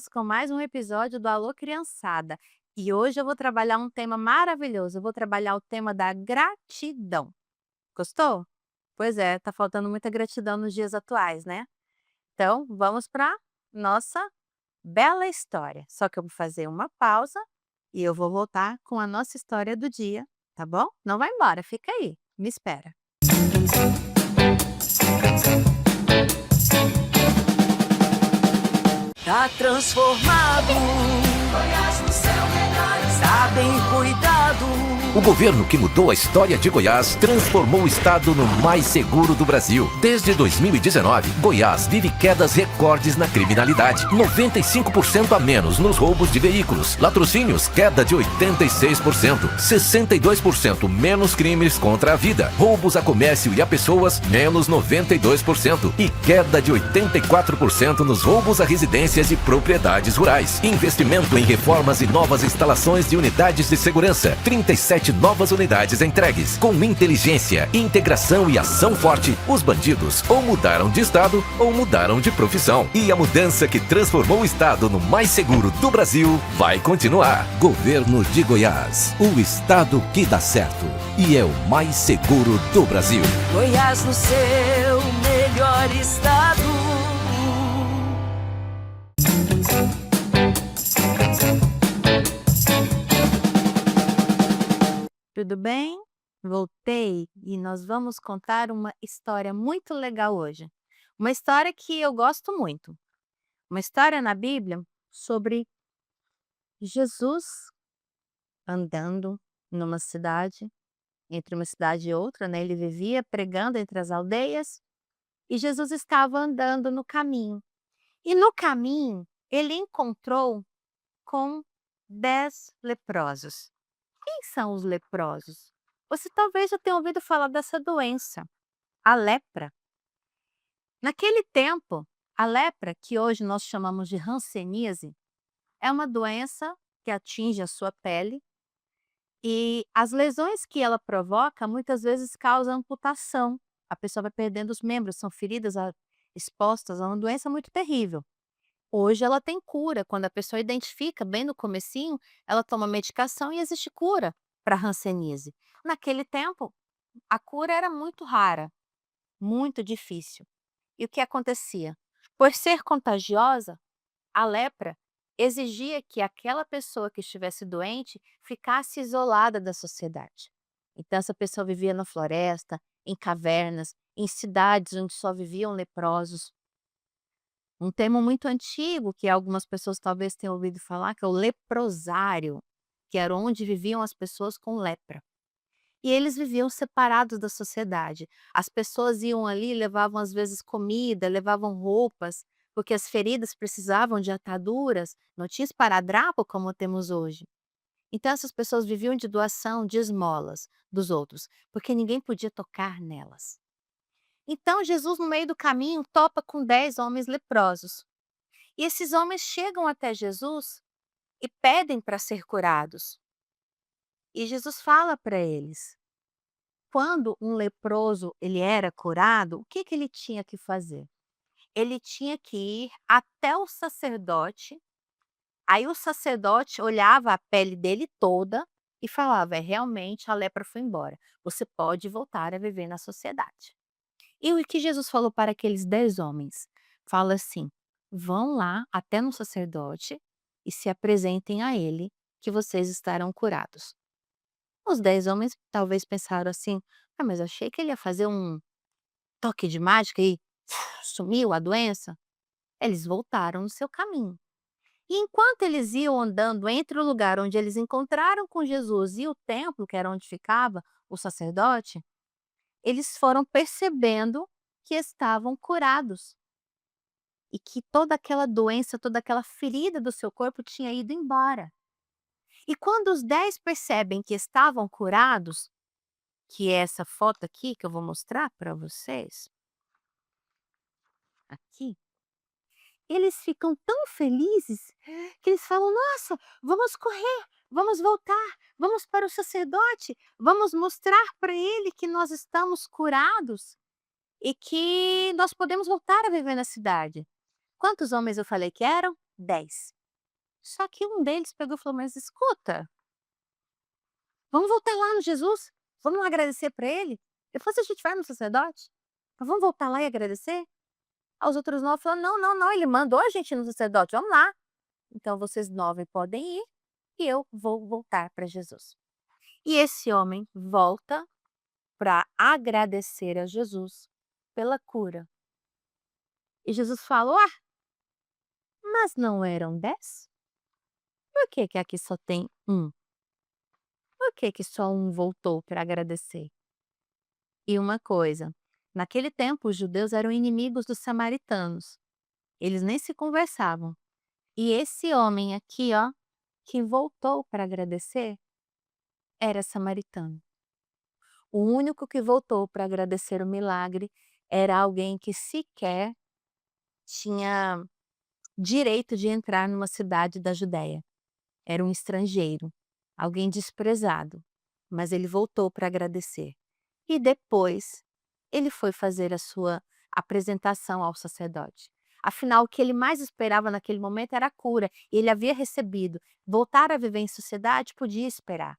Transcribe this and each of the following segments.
voltamos com mais um episódio do Alô Criançada. E hoje eu vou trabalhar um tema maravilhoso. Eu vou trabalhar o tema da gratidão. Gostou? Pois é, tá faltando muita gratidão nos dias atuais, né? Então, vamos para nossa bela história. Só que eu vou fazer uma pausa e eu vou voltar com a nossa história do dia, tá bom? Não vai embora, fica aí. Me espera. Tá transformado, Goiás no seu melhor, está bem cuidado. O governo que mudou a história de Goiás transformou o estado no mais seguro do Brasil. Desde 2019, Goiás vive quedas recordes na criminalidade. 95% a menos nos roubos de veículos. Latrocínios, queda de 86%. 62% menos crimes contra a vida. Roubos a comércio e a pessoas, menos 92%. E queda de 84% nos roubos a residências e propriedades rurais. Investimento em reformas e novas instalações de unidades de segurança. 37 novas unidades entregues. Com inteligência, integração e ação forte, os bandidos ou mudaram de estado ou mudaram de profissão. E a mudança que transformou o estado no mais seguro do Brasil vai continuar. Governo de Goiás, o estado que dá certo e é o mais seguro do Brasil. Goiás no seu melhor estado. Tudo bem? Voltei e nós vamos contar uma história muito legal hoje. Uma história que eu gosto muito. Uma história na Bíblia sobre Jesus andando numa cidade, entre uma cidade e outra, né? Ele vivia pregando entre as aldeias e Jesus estava andando no caminho. E no caminho ele encontrou com 10 leprosos. Quem são os leprosos? Você talvez já tenha ouvido falar dessa doença, a lepra. Naquele tempo, a lepra, que hoje nós chamamos de hanseníase, é uma doença que atinge a sua pele e as lesões que ela provoca muitas vezes causam amputação. A pessoa vai perdendo os membros, são feridas expostas a uma doença muito terrível. Hoje ela tem cura, quando a pessoa identifica bem no comecinho, ela toma medicação e existe cura para a hanseníase. Naquele tempo, a cura era muito rara, muito difícil. E o que acontecia? Por ser contagiosa, a lepra exigia que aquela pessoa que estivesse doente ficasse isolada da sociedade. Então essa pessoa vivia na floresta, em cavernas, em cidades onde só viviam leprosos. Um termo muito antigo que algumas pessoas talvez tenham ouvido falar, que é o leprosário, que era onde viviam as pessoas com lepra. E eles viviam separados da sociedade. As pessoas iam ali, levavam às vezes comida, levavam roupas, porque as feridas precisavam de ataduras, não tinha esparadrapo como temos hoje. Então essas pessoas viviam de doação, de esmolas dos outros, porque ninguém podia tocar nelas. Então Jesus, no meio do caminho, topa com 10 homens leprosos. E esses homens chegam até Jesus e pedem para ser curados. E Jesus fala para eles: quando um leproso ele era curado, o que que ele tinha que fazer? Ele tinha que ir até o sacerdote, aí o sacerdote olhava a pele dele toda e falava: "É, realmente a lepra foi embora, você pode voltar a viver na sociedade". E o que Jesus falou para aqueles 10 homens? Fala assim: "Vão lá até no sacerdote e se apresentem a ele, que vocês estarão curados". Os 10 homens talvez pensaram assim: "Ah, mas eu achei que ele ia fazer um toque de mágica e sumiu a doença". Eles voltaram no seu caminho. E enquanto eles iam andando entre o lugar onde eles encontraram com Jesus e o templo, que era onde ficava o sacerdote, eles foram percebendo que estavam curados e que toda aquela doença, toda aquela ferida do seu corpo tinha ido embora. E quando os 10 percebem que estavam curados, que é essa foto aqui que eu vou mostrar para vocês, aqui, eles ficam tão felizes que eles falam: "Nossa, vamos correr, vamos voltar, vamos para o sacerdote, vamos mostrar para ele que nós estamos curados e que nós podemos voltar a viver na cidade". Quantos homens eu falei que eram? 10. Só que um deles pegou e falou: "Mas escuta, vamos voltar lá no Jesus? Vamos lá agradecer para ele? Depois a gente vai no sacerdote? Mas vamos voltar lá e agradecer?" Aí os outros 9 falaram: "Não, não, não, ele mandou a gente ir no sacerdote, vamos lá. Então vocês 9 podem ir e eu vou voltar para Jesus." E esse homem volta para agradecer a Jesus pela cura. E Jesus falou: "Ah, mas não eram 10? Por que que aqui só tem um? Por que que só um voltou para agradecer?" E uma coisa, naquele tempo os judeus eram inimigos dos samaritanos. Eles nem se conversavam. E esse homem aqui, ó, que voltou para agradecer, era samaritano. O único que voltou para agradecer o milagre era alguém que sequer tinha direito de entrar numa cidade da Judéia. Era um estrangeiro, alguém desprezado, mas ele voltou para agradecer. E depois ele foi fazer a sua apresentação ao sacerdote. Afinal, o que ele mais esperava naquele momento era a cura, e ele havia recebido. Voltar a viver em sociedade podia esperar.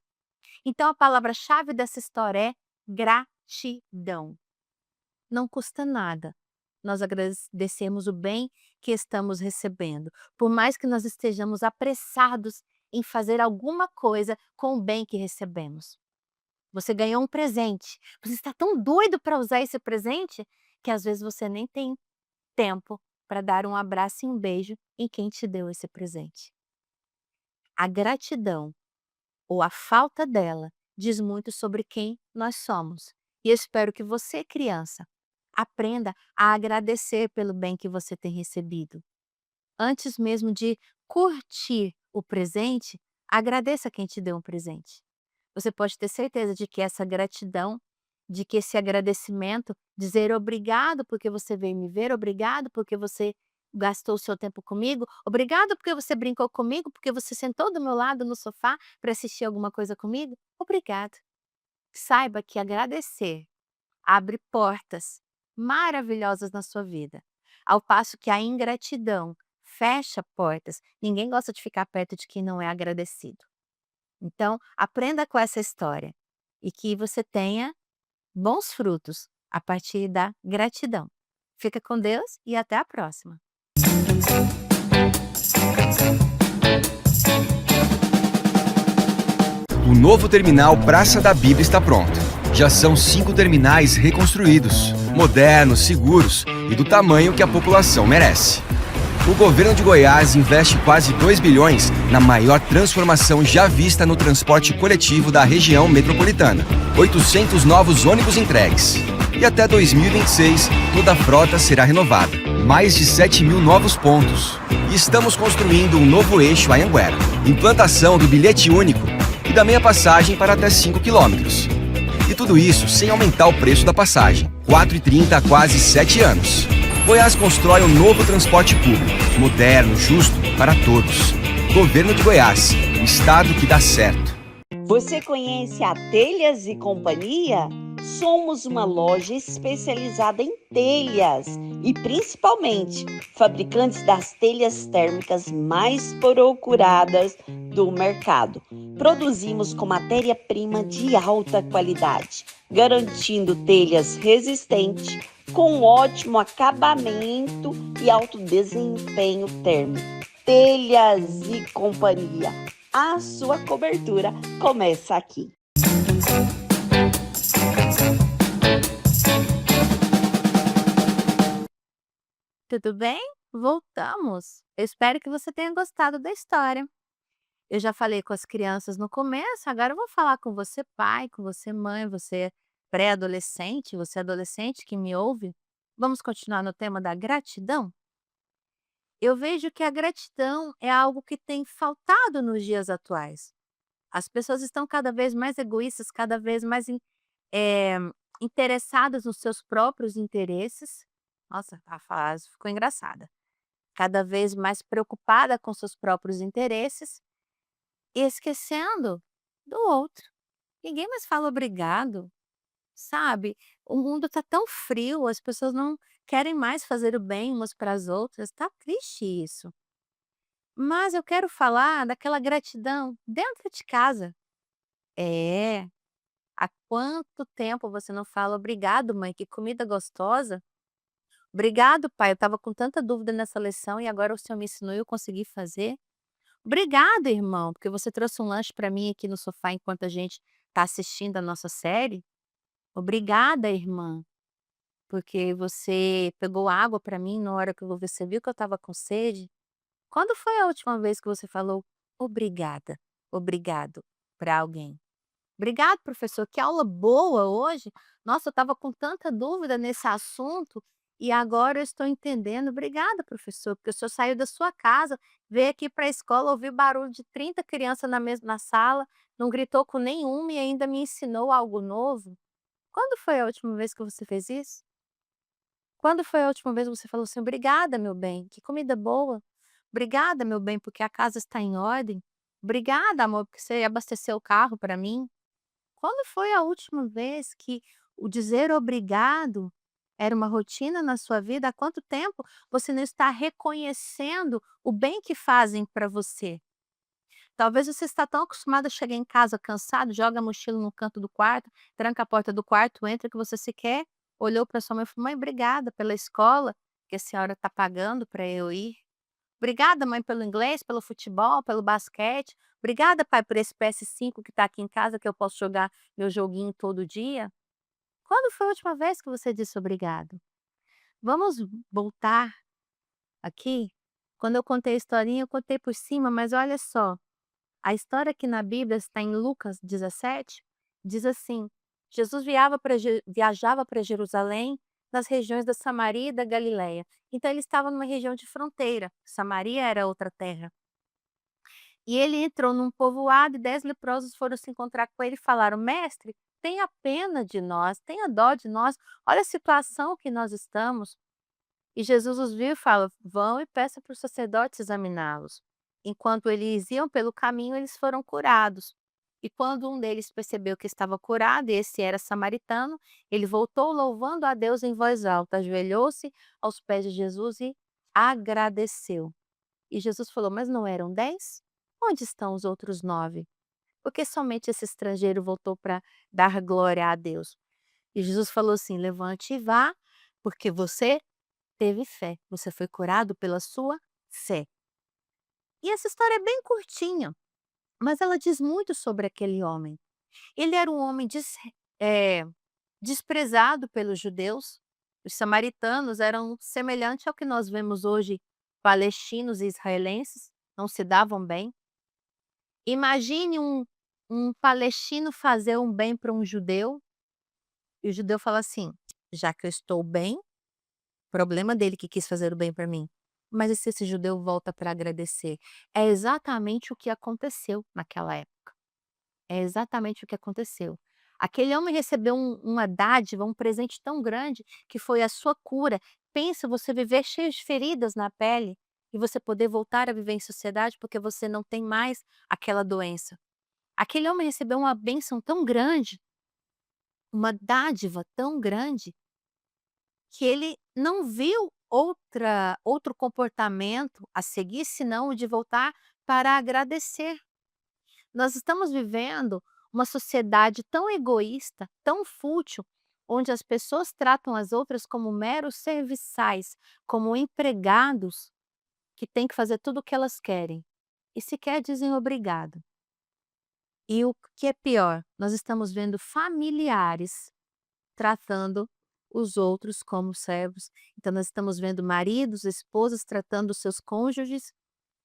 Então a palavra-chave dessa história é gratidão. Não custa nada nós agradecemos o bem que estamos recebendo, por mais que nós estejamos apressados em fazer alguma coisa com o bem que recebemos. Você ganhou um presente, você está tão doido para usar esse presente que às vezes você nem tem tempo para dar um abraço e um beijo em quem te deu esse presente. A gratidão ou a falta dela diz muito sobre quem nós somos. E eu espero que você, criança, aprenda a agradecer pelo bem que você tem recebido. Antes mesmo de curtir o presente, agradeça quem te deu um presente. Você pode ter certeza de que essa gratidão, de que esse agradecimento, dizer obrigado porque você veio me ver, obrigado porque você gastou o seu tempo comigo, obrigado porque você brincou comigo, porque você sentou do meu lado no sofá para assistir alguma coisa comigo, obrigado. Saiba que agradecer abre portas maravilhosas na sua vida, ao passo que a ingratidão fecha portas. Ninguém gosta de ficar perto de quem não é agradecido. Então, aprenda com essa história e que você tenha bons frutos a partir da gratidão. Fica com Deus e até a próxima. O novo terminal Praça da Bíblia está pronto. Já são 5 terminais reconstruídos, modernos, seguros e do tamanho que a população merece. O governo de Goiás investe quase 2 bilhões na maior transformação já vista no transporte coletivo da região metropolitana. 800 novos ônibus entregues. E até 2026, toda a frota será renovada. Mais de 7 mil novos pontos. E estamos construindo um novo eixo Anhanguera. Implantação do bilhete único e da meia passagem para até 5 quilômetros. E tudo isso sem aumentar o preço da passagem. R$ 4,30 há quase 7 anos. Goiás constrói um novo transporte público, moderno, justo, para todos. Governo de Goiás, o estado que dá certo. Você conhece a Telhas e Companhia? Somos uma loja especializada em telhas e principalmente fabricantes das telhas térmicas mais procuradas do mercado. Produzimos com matéria-prima de alta qualidade, garantindo telhas resistentes, com ótimo acabamento e alto desempenho térmico. Telhas e Companhia. A sua cobertura começa aqui. Tudo bem? Voltamos. Eu espero que você tenha gostado da história. Eu já falei com as crianças no começo, agora eu vou falar com você, pai, com você, mãe, você pré-adolescente, você adolescente que me ouve. Vamos continuar no tema da gratidão? Eu vejo que a gratidão é algo que tem faltado nos dias atuais. As pessoas estão cada vez mais egoístas, cada vez mais eh, interessadas nos seus próprios interesses. Nossa, a frase ficou engraçada. Cada vez mais preocupada com seus próprios interesses e esquecendo do outro. Ninguém mais fala obrigado, sabe? O mundo está tão frio, as pessoas não querem mais fazer o bem umas para as outras. Tá triste isso. Mas eu quero falar daquela gratidão dentro de casa. É, há quanto tempo você não fala: "Obrigado, mãe, que comida gostosa. Obrigado, pai, eu estava com tanta dúvida nessa lição e agora o senhor me ensinou e eu consegui fazer. Obrigado, irmão, porque você trouxe um lanche para mim aqui no sofá enquanto a gente está assistindo a nossa série. Obrigada, irmã, porque você pegou água para mim na hora que você viu que eu estava com sede". Quando foi a última vez que você falou obrigada, obrigado para alguém? Obrigado, professor, que aula boa hoje. Nossa, eu estava com tanta dúvida nesse assunto e agora eu estou entendendo. Obrigada, professor, porque o senhor saiu da sua casa, veio aqui para a escola, ouviu barulho de 30 crianças na sala, não gritou com nenhuma e ainda me ensinou algo novo. Quando foi a última vez que você fez isso? Quando foi a última vez que você falou assim: "Obrigada, meu bem, que comida boa. Obrigada, meu bem, porque a casa está em ordem. Obrigada, amor, porque você abasteceu o carro para mim". Quando foi a última vez que o dizer obrigado era uma rotina na sua vida? Há quanto tempo você não está reconhecendo o bem que fazem para você? Talvez você está tão acostumado a chegar em casa cansado, joga a mochila no canto do quarto, tranca a porta do quarto, entra, que você sequer olhou para sua mãe e falou: "Mãe, obrigada pela escola que a senhora está pagando para eu ir. Obrigada, mãe, pelo inglês, pelo futebol, pelo basquete. Obrigada, pai, por esse PS5 que está aqui em casa, que eu posso jogar meu joguinho todo dia". Quando foi a última vez que você disse obrigado? Vamos voltar aqui? Quando eu contei a historinha, eu contei por cima, mas olha só, a história aqui na Bíblia está em Lucas 17, diz assim: Jesus viajava para Jerusalém, nas regiões da Samaria e da Galileia. Então ele estava numa região de fronteira, Samaria era outra terra. E ele entrou num povoado e 10 leprosos foram se encontrar com ele e falaram: "Mestre, tenha pena de nós, tenha dó de nós, olha a situação que nós estamos". E Jesus os viu e fala: "Vão e peça para os sacerdotes examiná-los". Enquanto eles iam pelo caminho, eles foram curados. E quando um deles percebeu que estava curado, e esse era samaritano, ele voltou louvando a Deus em voz alta, ajoelhou-se aos pés de Jesus e agradeceu. E Jesus falou: "Mas não eram 10? Onde estão os outros 9? Porque somente esse estrangeiro voltou para dar glória a Deus?". E Jesus falou assim: "Levante e vá, porque você teve fé, você foi curado pela sua fé". E essa história é bem curtinha, mas ela diz muito sobre aquele homem. Ele era um homem eh, desprezado pelos judeus. Os samaritanos eram semelhante ao que nós vemos hoje, palestinos e israelenses, não se davam bem. Imagine um palestino fazer um bem para um judeu, e o judeu fala assim: "Já que eu estou bem, problema dele que quis fazer o bem para mim". Mas e se esse judeu volta para agradecer? É exatamente o que aconteceu naquela época. É exatamente o que aconteceu. Aquele homem recebeu uma dádiva, um presente tão grande, que foi a sua cura. Pensa você viver cheio de feridas na pele e você poder voltar a viver em sociedade, porque você não tem mais aquela doença. Aquele homem recebeu uma bênção tão grande, uma dádiva tão grande, que ele não viu outro comportamento a seguir, senão o de voltar para agradecer. Nós estamos vivendo uma sociedade tão egoísta, tão fútil, onde as pessoas tratam as outras como meros serviçais, como empregados que têm que fazer tudo o que elas querem e sequer dizem obrigado. E o que é pior, nós estamos vendo familiares tratando os outros como servos. Então nós estamos vendo maridos, esposas tratando os seus cônjuges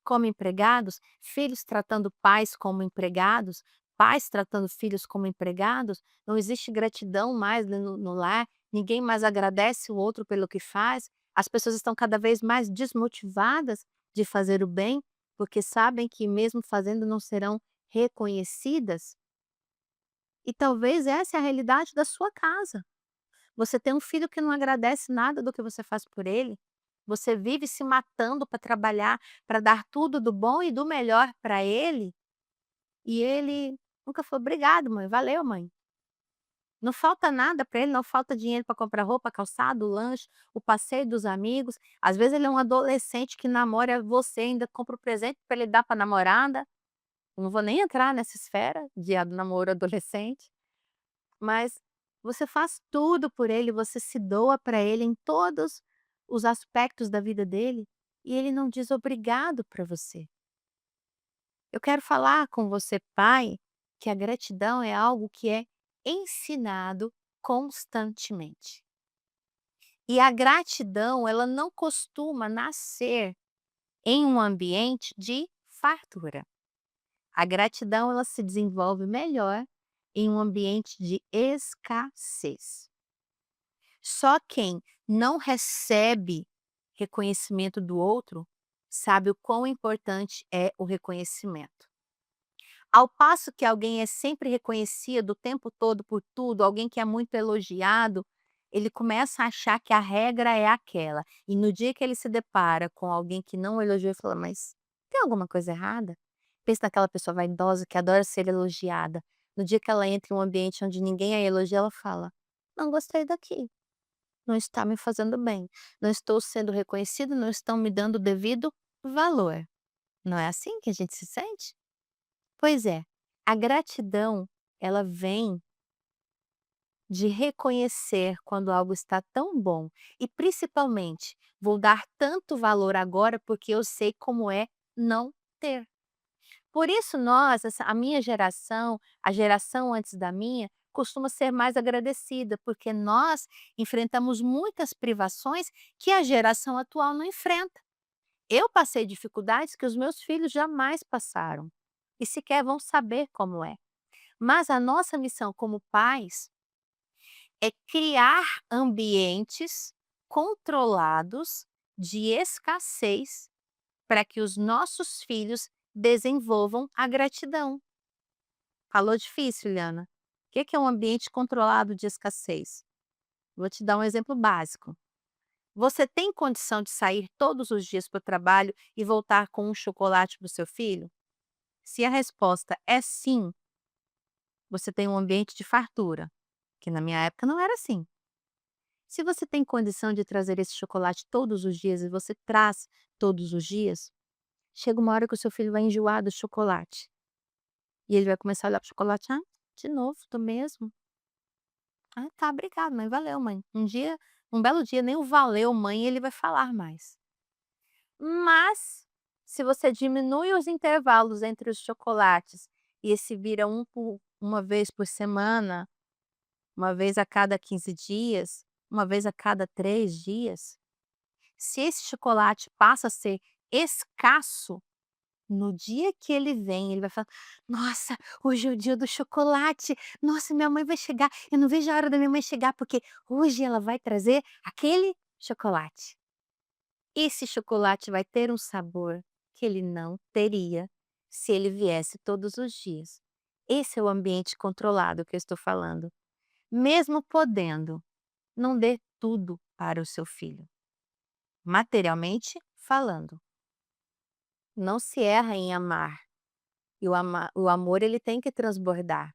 como empregados, filhos tratando pais como empregados, pais tratando filhos como empregados. Não existe gratidão mais no lar, ninguém mais agradece o outro pelo que faz. As pessoas estão cada vez mais desmotivadas de fazer o bem, porque sabem que mesmo fazendo não serão reconhecidas. E talvez essa é a realidade da sua casa. Você tem um filho que não agradece nada do que você faz por ele. Você vive se matando para trabalhar, para dar tudo do bom e do melhor para ele, e ele nunca falou: "Obrigado, mãe. Valeu, mãe". Não falta nada para ele, não falta dinheiro para comprar roupa, calçado, lanche, o passeio dos amigos. Às vezes ele é um adolescente que namora você, ainda compra o presente para ele dar para namorada. Não vou nem entrar nessa esfera de namoro adolescente, mas você faz tudo por ele, você se doa para ele em todos os aspectos da vida dele, e ele não diz obrigado para você. Eu quero falar com você, pai, que a gratidão é algo que é ensinado constantemente. E a gratidão, ela não costuma nascer em um ambiente de fartura. A gratidão, ela se desenvolve melhor em um ambiente de escassez. Só quem não recebe reconhecimento do outro sabe o quão importante é o reconhecimento. Ao passo que alguém é sempre reconhecido o tempo todo por tudo, alguém que é muito elogiado, ele começa a achar que a regra é aquela. E no dia que ele se depara com alguém que não o elogiou, ele fala: "Mas tem alguma coisa errada?". Pensa naquela pessoa vaidosa que adora ser elogiada. No dia que ela entra em um ambiente onde ninguém a elogia, ela fala: "Não gostei daqui, não está me fazendo bem, não estou sendo reconhecido, não estão me dando o devido valor". Não é assim que a gente se sente? Pois é, a gratidão, ela vem de reconhecer quando algo está tão bom e principalmente, vou dar tanto valor agora porque eu sei como é não ter. Por isso nós, a minha geração, a geração antes da minha, costuma ser mais agradecida, porque nós enfrentamos muitas privações que a geração atual não enfrenta. Eu passei dificuldades que os meus filhos jamais passaram e sequer vão saber como é. Mas a nossa missão como pais é criar ambientes controlados de escassez para que os nossos filhos desenvolvam a gratidão. Falou difícil, Liana. O que é um ambiente controlado de escassez? Vou te dar um exemplo básico. Você tem condição de sair todos os dias para o trabalho e voltar com um chocolate para o seu filho? Se a resposta é sim, você tem um ambiente de fartura, que na minha época não era assim. Se você tem condição de trazer esse chocolate todos os dias e você traz todos os dias, chega uma hora que o seu filho vai enjoar do chocolate. E ele vai começar a olhar para o chocolate: "Ah, de novo, do mesmo? Ah, tá, obrigado, mãe, valeu, mãe". Um belo dia, nem o "valeu, mãe", ele vai falar mais. Mas, se você diminui os intervalos entre os chocolates e esse vira uma vez por semana, uma vez a cada 15 dias, uma vez a cada 3 dias, se esse chocolate passa a ser escasso, no dia que ele vem, ele vai falar: "Nossa, hoje é o dia do chocolate. Nossa, minha mãe vai chegar. Eu não vejo a hora da minha mãe chegar, porque hoje ela vai trazer aquele chocolate". Esse chocolate vai ter um sabor que ele não teria se ele viesse todos os dias. Esse é o ambiente controlado que eu estou falando. Mesmo podendo, não dê tudo para o seu filho, materialmente falando. Não se erra em amar, e o amor ele tem que transbordar.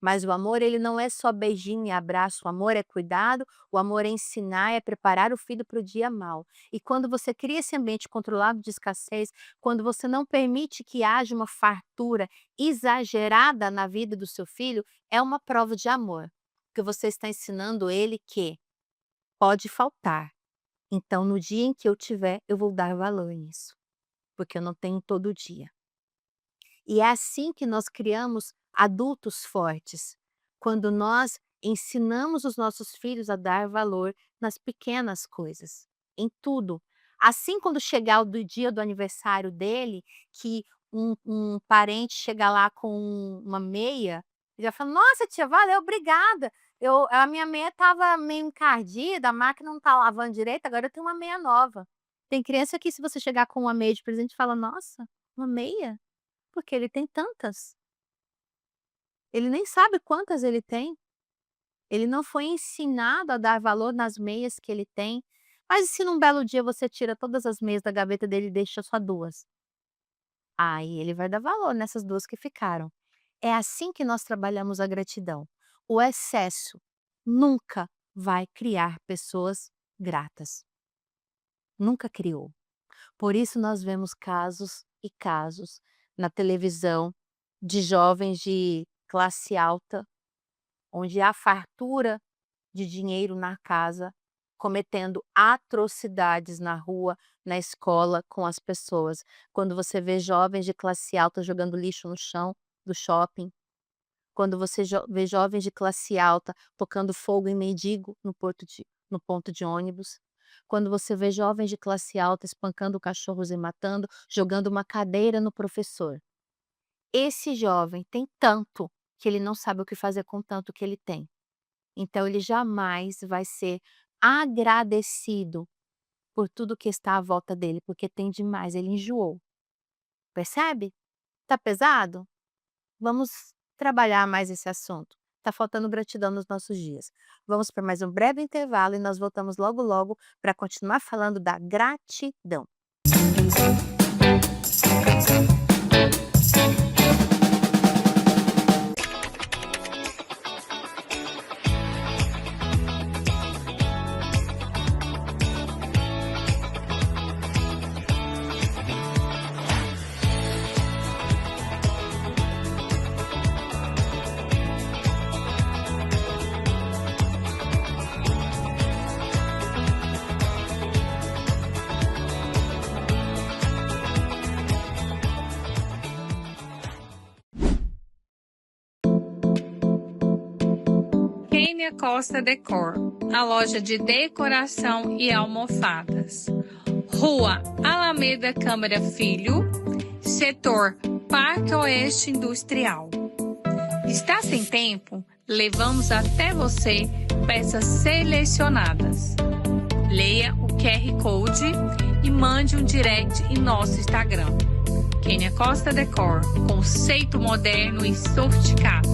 Mas o amor ele não é só beijinho e abraço, o amor é cuidado, o amor é ensinar, é preparar o filho para o dia mau. E quando você cria esse ambiente controlado de escassez, quando você não permite que haja uma fartura exagerada na vida do seu filho, é uma prova de amor, porque você está ensinando ele que pode faltar. Então, no dia em que eu tiver, eu vou dar valor nisso, porque eu não tenho todo dia. E é assim que nós criamos adultos fortes, quando nós ensinamos os nossos filhos a dar valor nas pequenas coisas, em tudo. Assim, quando chegar o do dia do aniversário dele, que um parente chega lá com uma meia, ele já fala: "Nossa tia, valeu, obrigada. A minha meia estava meio encardida, a máquina não está lavando direito, agora eu tenho uma meia nova". Tem criança que se você chegar com uma meia de presente fala: "Nossa, uma meia?". Porque ele tem tantas. Ele nem sabe quantas ele tem. Ele não foi ensinado a dar valor nas meias que ele tem. Mas e se num belo dia você tira todas as meias da gaveta dele e deixa só 2? Aí ele vai dar valor nessas 2 que ficaram. É assim que nós trabalhamos a gratidão. O excesso nunca vai criar pessoas gratas, nunca criou. Por isso nós vemos casos e casos na televisão de jovens de classe alta, onde há fartura de dinheiro na casa, cometendo atrocidades na rua, na escola, com as pessoas. Quando você vê jovens de classe alta jogando lixo no chão do shopping, quando você vê jovens de classe alta tocando fogo em mendigo no ponto de ônibus, quando você vê jovens de classe alta espancando cachorros e matando, jogando uma cadeira no professor. Esse jovem tem tanto que ele não sabe o que fazer com tanto que ele tem. Então ele jamais vai ser agradecido por tudo que está à volta dele, porque tem demais, ele enjoou. Percebe? Tá pesado? Vamos trabalhar mais esse assunto. Tá faltando gratidão nos nossos dias. Vamos para mais um breve intervalo e nós voltamos logo logo para continuar falando da gratidão. Kênia Costa Decor, a loja de decoração e almofadas. Rua Alameda Câmara Filho, setor Parque Oeste Industrial. Está sem tempo? Levamos até você peças selecionadas. Leia o QR Code e mande um direct em nosso Instagram. Kênia Costa Decor, conceito moderno e sofisticado.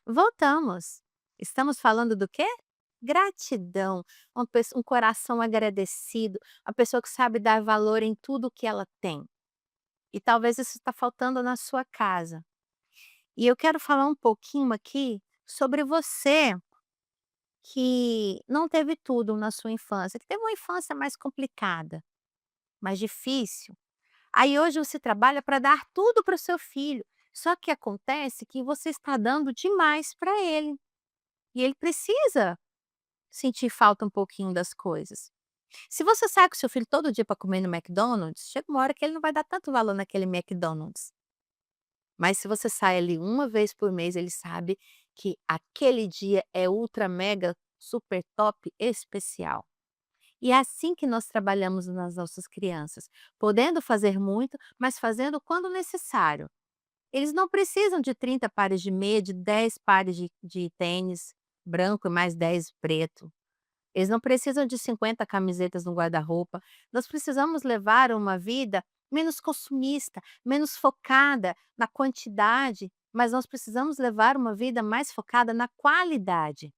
Voltamos. Estamos falando do quê? Gratidão, um coração agradecido, a pessoa que sabe dar valor em tudo que ela tem. E talvez isso está faltando na sua casa. E eu quero falar um pouquinho aqui sobre você que não teve tudo na sua infância, que teve uma infância mais complicada, mais difícil. Aí hoje você trabalha para dar tudo para o seu filho. Só que acontece que você está dando demais para ele. E ele precisa sentir falta um pouquinho das coisas. Se você sai com seu filho todo dia para comer no McDonald's, chega uma hora que ele não vai dar tanto valor naquele McDonald's. Mas se você sai ali uma vez por mês, ele sabe que aquele dia é ultra mega super top especial. E é assim que nós trabalhamos nas nossas crianças, podendo fazer muito, mas fazendo quando necessário. Eles não precisam de 30 pares de meia, de 10 pares de tênis branco e mais 10 preto. Eles não precisam de 50 camisetas no guarda-roupa. Nós precisamos levar uma vida menos consumista, menos focada na quantidade, mas nós precisamos levar uma vida mais focada na qualidade.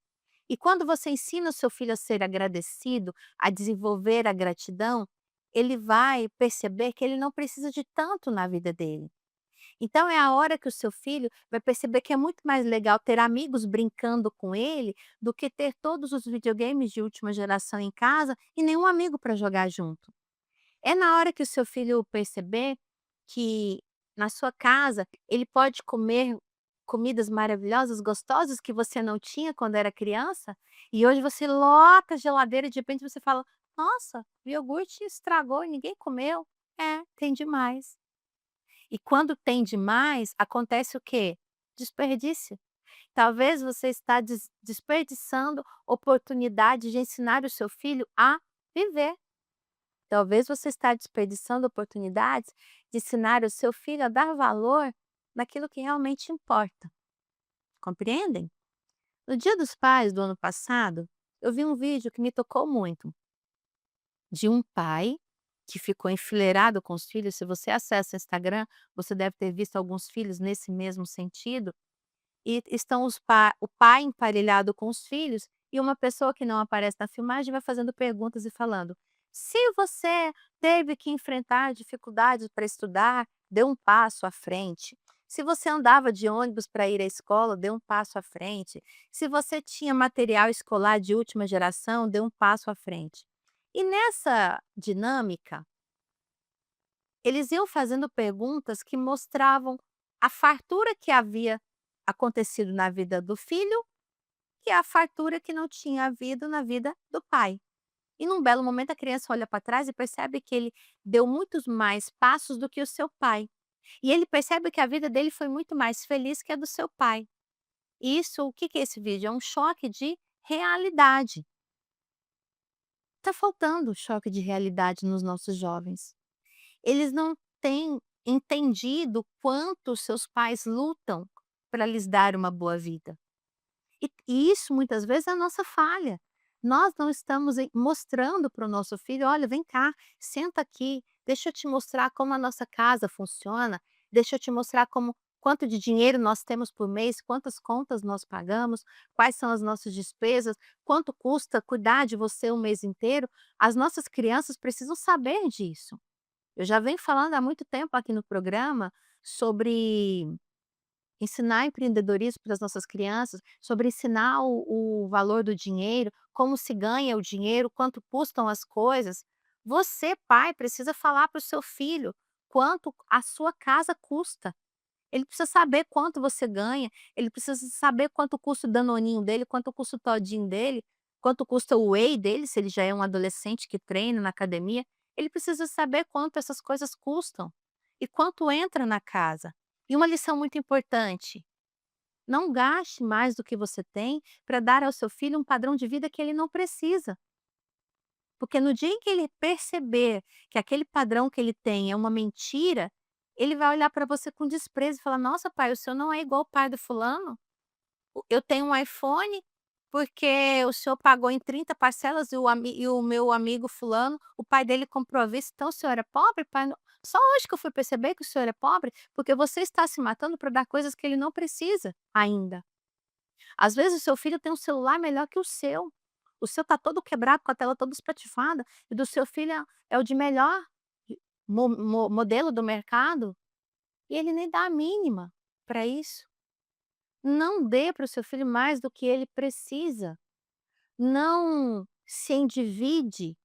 E quando você ensina o seu filho a ser agradecido, a desenvolver a gratidão, ele vai perceber que ele não precisa de tanto na vida dele. Então é a hora que o seu filho vai perceber que é muito mais legal ter amigos brincando com ele do que ter todos os videogames de última geração em casa e nenhum amigo para jogar junto. É na hora que o seu filho perceber que na sua casa ele pode comer comidas maravilhosas, gostosas que você não tinha quando era criança, e hoje você lota a geladeira e de repente você fala: "Nossa, o iogurte estragou e ninguém comeu". É, tem demais. E quando tem demais, acontece o quê? Desperdício. Talvez você está desperdiçando oportunidade de ensinar o seu filho a viver. Talvez você está desperdiçando oportunidades de ensinar o seu filho a dar valor naquilo que realmente importa. Compreendem? No Dia dos Pais do ano passado, eu vi um vídeo que me tocou muito, de um pai que ficou enfileirado com os filhos. Se você acessa o Instagram, você deve ter visto alguns filhos nesse mesmo sentido. E estão o pai emparelhado com os filhos e uma pessoa que não aparece na filmagem vai fazendo perguntas e falando: Se você teve que enfrentar dificuldades para estudar, dê um passo à frente. Se você andava de ônibus para ir à escola, dê um passo à frente. Se você tinha material escolar de última geração, dê um passo à frente. E nessa dinâmica, eles iam fazendo perguntas que mostravam a fartura que havia acontecido na vida do filho e a fartura que não tinha havido na vida do pai. E num belo momento a criança olha para trás e percebe que ele deu muitos mais passos do que o seu pai. E ele percebe que a vida dele foi muito mais feliz que a do seu pai. E isso, o que que é esse vídeo? É um choque de realidade. Está faltando choque de realidade nos nossos jovens. Eles não têm entendido quanto seus pais lutam para lhes dar uma boa vida. E isso muitas vezes é a nossa falha. Nós não estamos mostrando para o nosso filho: olha, vem cá, senta aqui, deixa eu te mostrar como a nossa casa funciona, deixa eu te mostrar como quanto de dinheiro nós temos por mês, quantas contas nós pagamos, quais são as nossas despesas, quanto custa cuidar de você o mês inteiro. As nossas crianças precisam saber disso. Eu já venho falando há muito tempo aqui no programa sobre ensinar empreendedorismo para as nossas crianças, sobre ensinar o valor do dinheiro, como se ganha o dinheiro, quanto custam as coisas. Você, pai, precisa falar para o seu filho quanto a sua casa custa. Ele precisa saber quanto você ganha, ele precisa saber quanto custa o danoninho dele, quanto custa o todinho dele, quanto custa o whey dele, se ele já é um adolescente que treina na academia. Ele precisa saber quanto essas coisas custam e quanto entra na casa. E uma lição muito importante: não gaste mais do que você tem para dar ao seu filho um padrão de vida que ele não precisa. Porque no dia em que ele perceber que aquele padrão que ele tem é uma mentira, ele vai olhar para você com desprezo e falar: "Nossa, pai, o senhor não é igual o pai do fulano? Eu tenho um iPhone, porque o senhor pagou em 30 parcelas e o meu amigo fulano, o pai dele comprou à vista, então o senhor é pobre, pai não". Só hoje que eu fui perceber que o senhor é pobre, porque você está se matando para dar coisas que ele não precisa ainda. Às vezes o seu filho tem um celular melhor que o seu. O seu está todo quebrado, com a tela toda espatifada, e do seu filho é o de melhor modelo do mercado, e ele nem dá a mínima para isso. Não dê para o seu filho mais do que ele precisa. Não se endivide,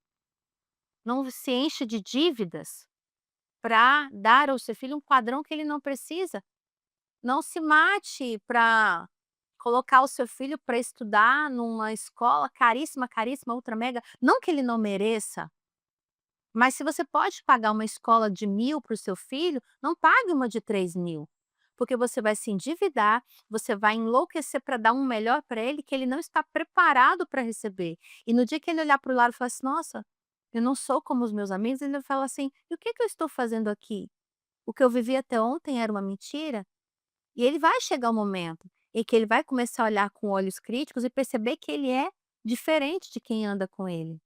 não se encha de dívidas para dar ao seu filho um padrão que ele não precisa. Não se mate para colocar o seu filho para estudar numa escola caríssima, caríssima, ultra mega, não que ele não mereça, mas se você pode pagar uma escola de 1.000 para o seu filho, não pague uma de 3.000, porque você vai se endividar, você vai enlouquecer para dar um melhor para ele que ele não está preparado para receber. E no dia que ele olhar para o lado e falar assim: "Nossa, eu não sou como os meus amigos", ele vai falar assim: "E o que que eu estou fazendo aqui? O que eu vivi até ontem era uma mentira?". E ele vai chegar o momento em que ele vai começar a olhar com olhos críticos e perceber que ele é diferente de quem anda com ele.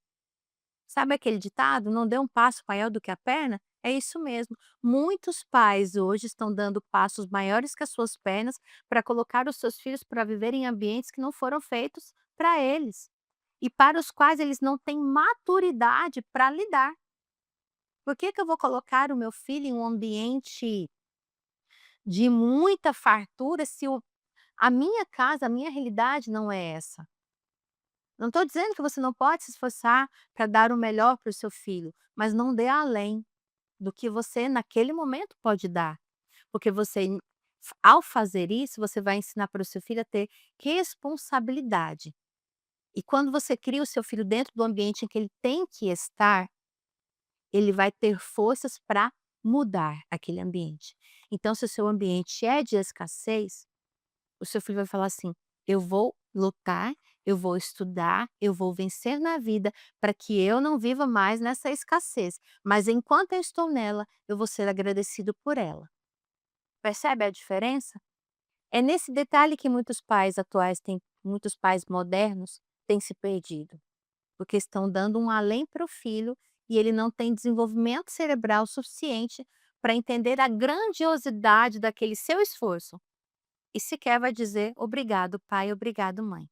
Sabe aquele ditado: "Não dê um passo maior do que a perna"? É isso mesmo. Muitos pais hoje estão dando passos maiores que as suas pernas para colocar os seus filhos para viver em ambientes que não foram feitos para eles e para os quais eles não têm maturidade para lidar. Por que que eu vou colocar o meu filho em um ambiente de muita fartura se a minha casa, a minha realidade não é essa? Não estou dizendo que você não pode se esforçar para dar o melhor para o seu filho, mas não dê além do que você naquele momento pode dar, porque ao fazer isso, você vai ensinar para o seu filho a ter responsabilidade. E quando você cria o seu filho dentro do ambiente em que ele tem que estar, ele vai ter forças para mudar aquele ambiente. Então, se o seu ambiente é de escassez, o seu filho vai falar assim: "Eu vou lutar, eu vou estudar, eu vou vencer na vida para que eu não viva mais nessa escassez, mas enquanto eu estou nela, eu vou ser agradecido por ela". Percebe a diferença? É nesse detalhe que muitos pais modernos têm se perdido, porque estão dando um além para o filho e ele não tem desenvolvimento cerebral suficiente para entender a grandiosidade daquele seu esforço e sequer vai dizer: "Obrigado, pai, obrigado, mãe".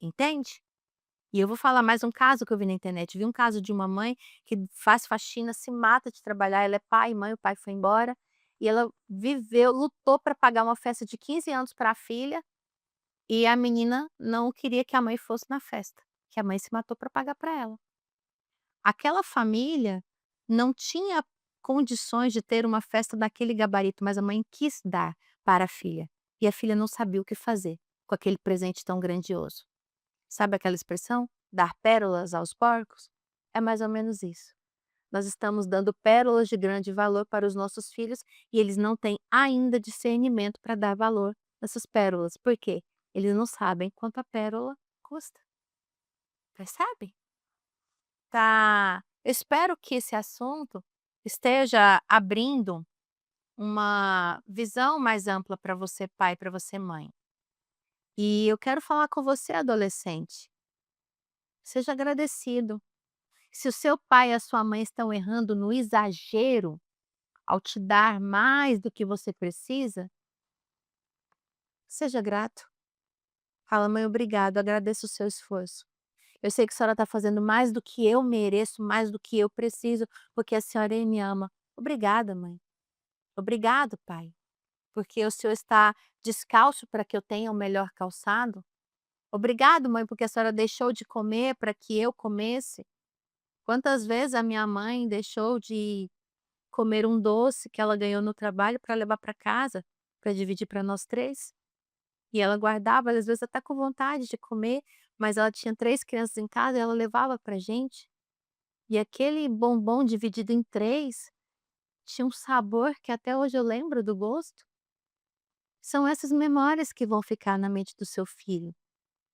Entende? E eu vou falar mais um caso que eu vi na internet. Vi um caso de uma mãe que faz faxina, se mata de trabalhar. Ela é pai e mãe, o pai foi embora. E ela viveu, lutou para pagar uma festa de 15 anos para a filha. E a menina não queria que a mãe fosse na festa, que a mãe se matou para pagar para ela. Aquela família não tinha condições de ter uma festa daquele gabarito, mas a mãe quis dar para a filha. E a filha não sabia o que fazer com aquele presente tão grandioso. Sabe aquela expressão? Dar pérolas aos porcos? É mais ou menos isso. Nós estamos dando pérolas de grande valor para os nossos filhos e eles não têm ainda discernimento para dar valor nessas pérolas. Por quê? Eles não sabem quanto a pérola custa. Percebe? Tá. Eu espero que esse assunto esteja abrindo uma visão mais ampla para você, pai, para você, mãe. E eu quero falar com você, adolescente. Seja agradecido. Se o seu pai e a sua mãe estão errando no exagero ao te dar mais do que você precisa, seja grato. Fala, mãe, obrigado, agradeço o seu esforço. Eu sei que a senhora está fazendo mais do que eu mereço, mais do que eu preciso, porque a senhora me ama. Obrigada, mãe. Obrigado, pai, porque o senhor está descalço para que eu tenha o melhor calçado. Obrigado, mãe, porque a senhora deixou de comer para que eu comesse. Quantas vezes a minha mãe deixou de comer um doce que ela ganhou no trabalho para levar para casa, para dividir para nós 3? E ela guardava, às vezes até com vontade de comer, mas ela tinha 3 crianças em casa e ela levava pra gente. E aquele bombom dividido em 3 tinha um sabor que até hoje eu lembro do gosto. São essas memórias que vão ficar na mente do seu filho.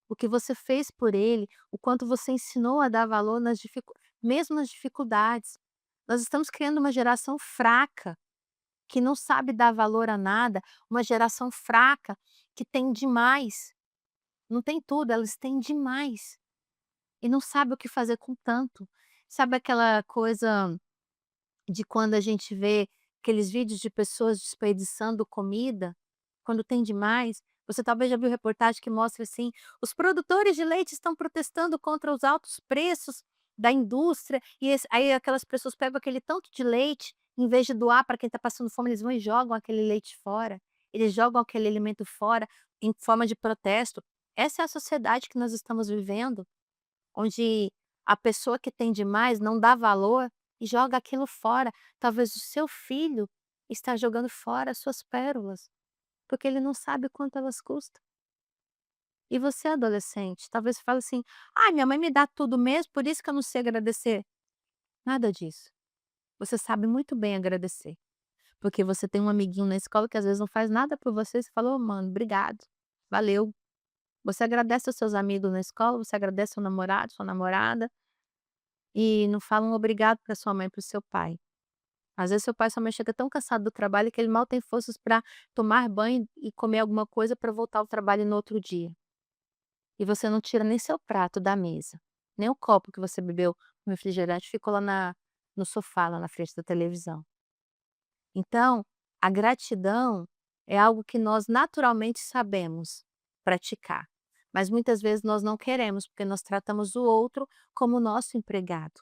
O que você fez por ele, o quanto você ensinou a dar valor mesmo nas dificuldades. Nós estamos criando uma geração fraca, que não sabe dar valor a nada, uma geração fraca que tem demais. Não tem tudo, elas têm demais. E não sabe o que fazer com tanto. Sabe aquela coisa de quando a gente vê aqueles vídeos de pessoas desperdiçando comida, quando tem demais? Você talvez já viu reportagem que mostra assim: os produtores de leite estão protestando contra os altos preços da indústria, e aí aquelas pessoas pegam aquele tanto de leite, em vez de doar para quem está passando fome, eles vão e jogam aquele leite fora, eles jogam aquele alimento fora em forma de protesto. Essa é a sociedade que nós estamos vivendo, onde a pessoa que tem demais não dá valor e joga aquilo fora. Talvez o seu filho está jogando fora as suas pérolas, porque ele não sabe quanto elas custam. E você, adolescente, talvez fale assim: "Ah, minha mãe me dá tudo mesmo, por isso que eu não sei agradecer". Nada disso. Você sabe muito bem agradecer, porque você tem um amiguinho na escola que às vezes não faz nada por você, você fala: "Ô mano, obrigado, valeu". Você agradece aos seus amigos na escola, você agradece ao namorado, sua namorada, e não fala um obrigado para sua mãe e para o seu pai. Às vezes seu pai e sua mãe chega tão cansado do trabalho que ele mal tem forças para tomar banho e comer alguma coisa para voltar ao trabalho no outro dia. E você não tira nem seu prato da mesa, nem o copo que você bebeu no refrigerante ficou lá no sofá, lá na frente da televisão. Então, a gratidão é algo que nós naturalmente sabemos praticar, mas muitas vezes nós não queremos, porque nós tratamos o outro como nosso empregado.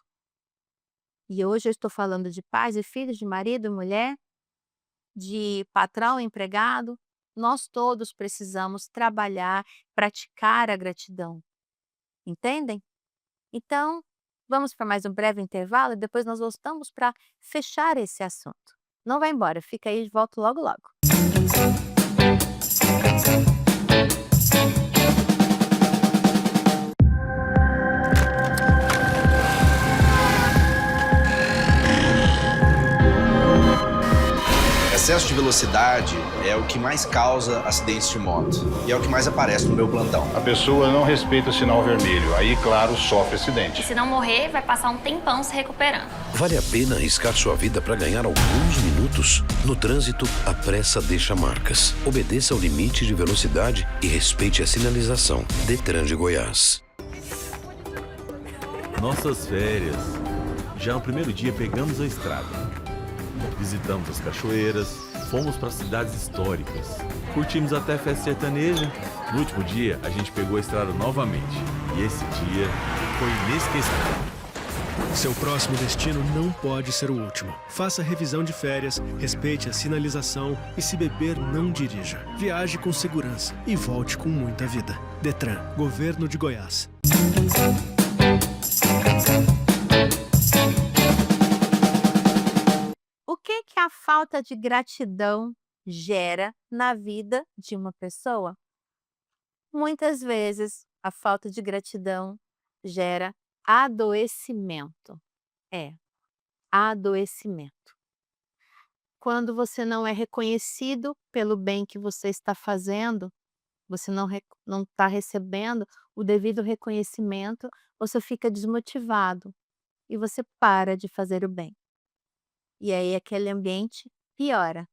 E hoje eu estou falando de pais e filhos, de marido e mulher, de patrão e empregado. Nós todos precisamos trabalhar, praticar a gratidão. Entendem? Então, vamos para mais um breve intervalo e depois nós voltamos para fechar esse assunto. Não vai embora, fica aí, volto logo logo. Excesso de velocidade é o que mais causa acidentes de moto e é o que mais aparece no meu plantão. A pessoa não respeita o sinal vermelho, aí, claro, sofre acidente. E se não morrer, vai passar um tempão se recuperando. Vale a pena arriscar sua vida para ganhar alguns minutos? No trânsito, a pressa deixa marcas. Obedeça ao limite de velocidade e respeite a sinalização. Detran de Goiás. Nossas férias. Já no primeiro dia pegamos a estrada. Visitamos as cachoeiras, fomos para cidades históricas, curtimos até festa sertaneja. No último dia, a gente pegou a estrada novamente e esse dia foi inesquecível. Seu próximo destino não pode ser o último. Faça revisão de férias, respeite a sinalização e, se beber, não dirija. Viaje com segurança e volte com muita vida. Detran, Governo de Goiás. O que que a falta de gratidão gera na vida de uma pessoa? Muitas vezes, a falta de gratidão gera adoecimento. É, adoecimento. Quando você não é reconhecido pelo bem que você está fazendo, você não está recebendo o devido reconhecimento, você fica desmotivado e você para de fazer o bem. E aí aquele ambiente piora.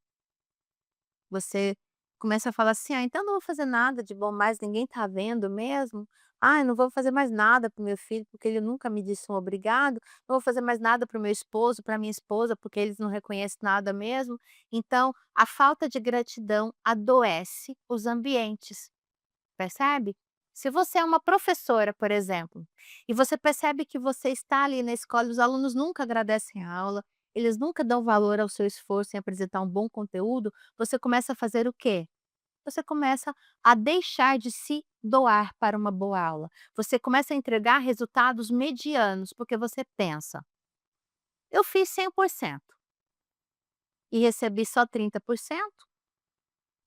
Você começa a falar assim: "Ah, então não vou fazer nada de bom mais, ninguém tá vendo mesmo. Ah, eu não vou fazer mais nada para o meu filho, porque ele nunca me disse um obrigado. Não vou fazer mais nada para o meu esposo, para minha esposa, porque eles não reconhecem nada mesmo". Então, a falta de gratidão adoece os ambientes, percebe? Se você é uma professora, por exemplo, e você percebe que você está ali na escola e os alunos nunca agradecem a aula, eles nunca dão valor ao seu esforço em apresentar um bom conteúdo, você começa a fazer o quê? Você começa a deixar de se doar para uma boa aula. Você começa a entregar resultados medianos, porque você pensa: "Eu fiz 100% e recebi só 30%,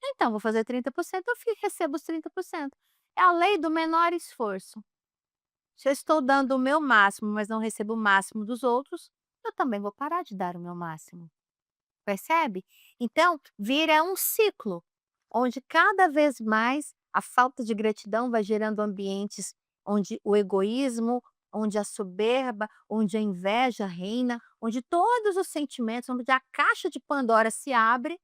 então vou fazer 30%, recebo os 30%". É a lei do menor esforço. Se eu estou dando o meu máximo, mas não recebo o máximo dos outros, eu também vou parar de dar o meu máximo. Percebe? Então, vira um ciclo, onde cada vez mais a falta de gratidão vai gerando ambientes onde o egoísmo, onde a soberba, onde a inveja reina, onde todos os sentimentos, onde a caixa de Pandora se abre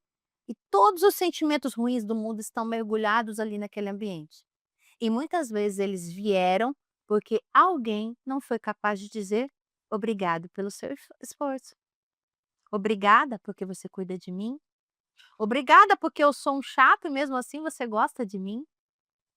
e todos os sentimentos ruins do mundo estão mergulhados ali naquele ambiente. E muitas vezes eles vieram porque alguém não foi capaz de dizer obrigado pelo seu esforço. Obrigada porque você cuida de mim. Obrigada porque eu sou um chato e mesmo assim você gosta de mim.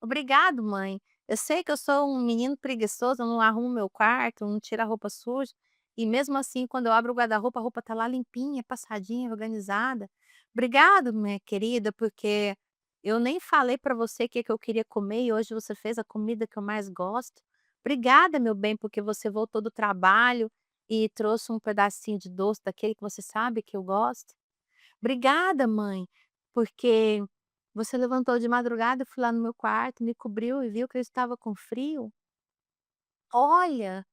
Obrigado, mãe. Eu sei que eu sou um menino preguiçoso, eu não arrumo meu quarto, não tiro a roupa suja. E mesmo assim, quando eu abro o guarda-roupa, a roupa tá lá limpinha, passadinha, organizada. Obrigado, minha querida, porque eu nem falei para você o que que eu queria comer e hoje você fez a comida que eu mais gosto. Obrigada, meu bem, porque você voltou do trabalho e trouxe um pedacinho de doce daquele que você sabe que eu gosto. Obrigada, mãe, porque você levantou de madrugada, eu fui lá no meu quarto, me cobriu e viu que eu estava com frio. Olha,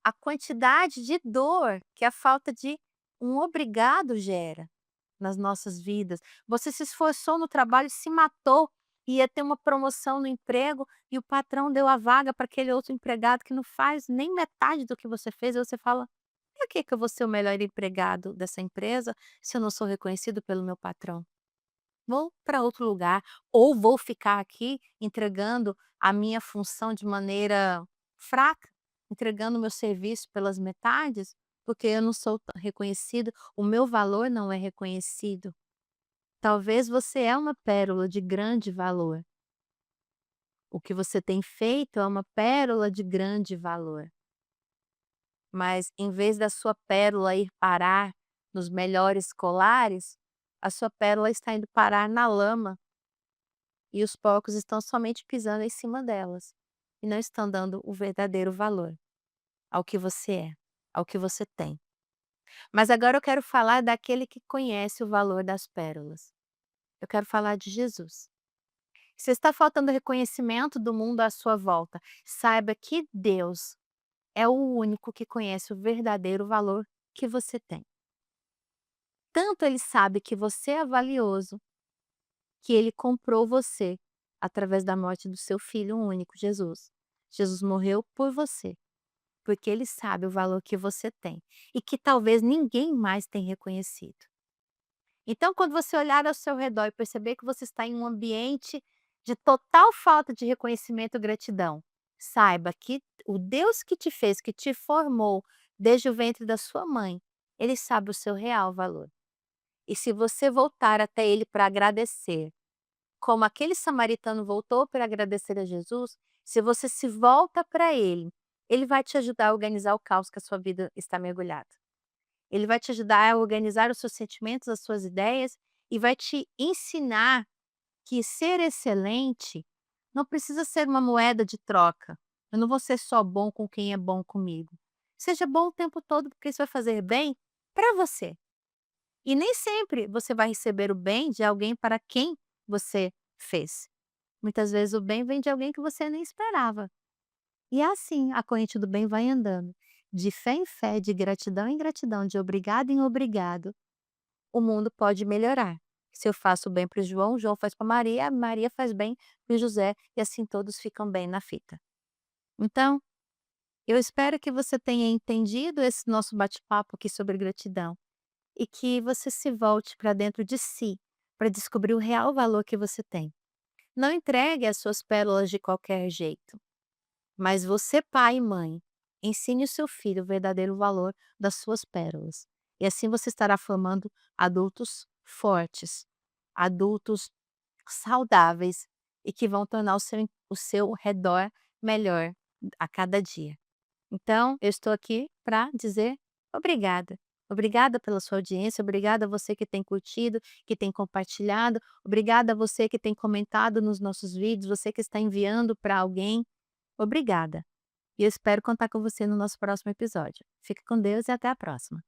a quantidade de dor que a falta de um obrigado gera nas nossas vidas. Você se esforçou no trabalho, se matou, ia ter uma promoção no emprego e o patrão deu a vaga para aquele outro empregado que não faz nem metade do que você fez, e você fala: "Por que que eu vou ser o melhor empregado dessa empresa se eu não sou reconhecido pelo meu patrão? Vou para outro lugar ou vou ficar aqui entregando a minha função de maneira fraca, entregando o meu serviço pelas metades, porque eu não sou reconhecido, o meu valor não é reconhecido". Talvez você é uma pérola de grande valor. O que você tem feito é uma pérola de grande valor. Mas em vez da sua pérola ir parar nos melhores colares, a sua pérola está indo parar na lama e os porcos estão somente pisando em cima delas e não estão dando o verdadeiro valor ao que você é, ao que você tem. Mas agora eu quero falar daquele que conhece o valor das pérolas. Eu quero falar de Jesus. Se está faltando reconhecimento do mundo à sua volta, saiba que Deus é o único que conhece o verdadeiro valor que você tem. Tanto ele sabe que você é valioso, que ele comprou você através da morte do seu filho único, Jesus. Jesus morreu por você, porque ele sabe o valor que você tem e que talvez ninguém mais tenha reconhecido. Então, quando você olhar ao seu redor e perceber que você está em um ambiente de total falta de reconhecimento e gratidão, saiba que o Deus que te fez, que te formou desde o ventre da sua mãe, Ele sabe o seu real valor. E se você voltar até ele para agradecer, como aquele samaritano voltou para agradecer a Jesus, se você se volta para ele vai te ajudar a organizar o caos que a sua vida está mergulhada. Ele vai te ajudar a organizar os seus sentimentos, as suas ideias e vai te ensinar que ser excelente não precisa ser uma moeda de troca. Eu não vou ser só bom com quem é bom comigo. Seja bom o tempo todo, porque isso vai fazer bem para você. E nem sempre você vai receber o bem de alguém para quem você fez. Muitas vezes o bem vem de alguém que você nem esperava. E assim a corrente do bem vai andando. De fé em fé, de gratidão em gratidão, de obrigado em obrigado, o mundo pode melhorar. Se eu faço bem para o João, João faz para Maria, a Maria faz bem para o José, e assim todos ficam bem na fita. Então, eu espero que você tenha entendido esse nosso bate-papo aqui sobre gratidão e que você se volte para dentro de si para descobrir o real valor que você tem. Não entregue as suas pérolas de qualquer jeito, mas você, pai e mãe, ensine o seu filho o verdadeiro valor das suas pérolas. E assim você estará formando adultos fortes, adultos saudáveis e que vão tornar o seu redor melhor a cada dia. Então, eu estou aqui para dizer obrigada. Obrigada pela sua audiência, obrigada a você que tem curtido, que tem compartilhado, obrigada a você que tem comentado nos nossos vídeos, você que está enviando para alguém. Obrigada. E eu espero contar com você no nosso próximo episódio. Fique com Deus e até a próxima.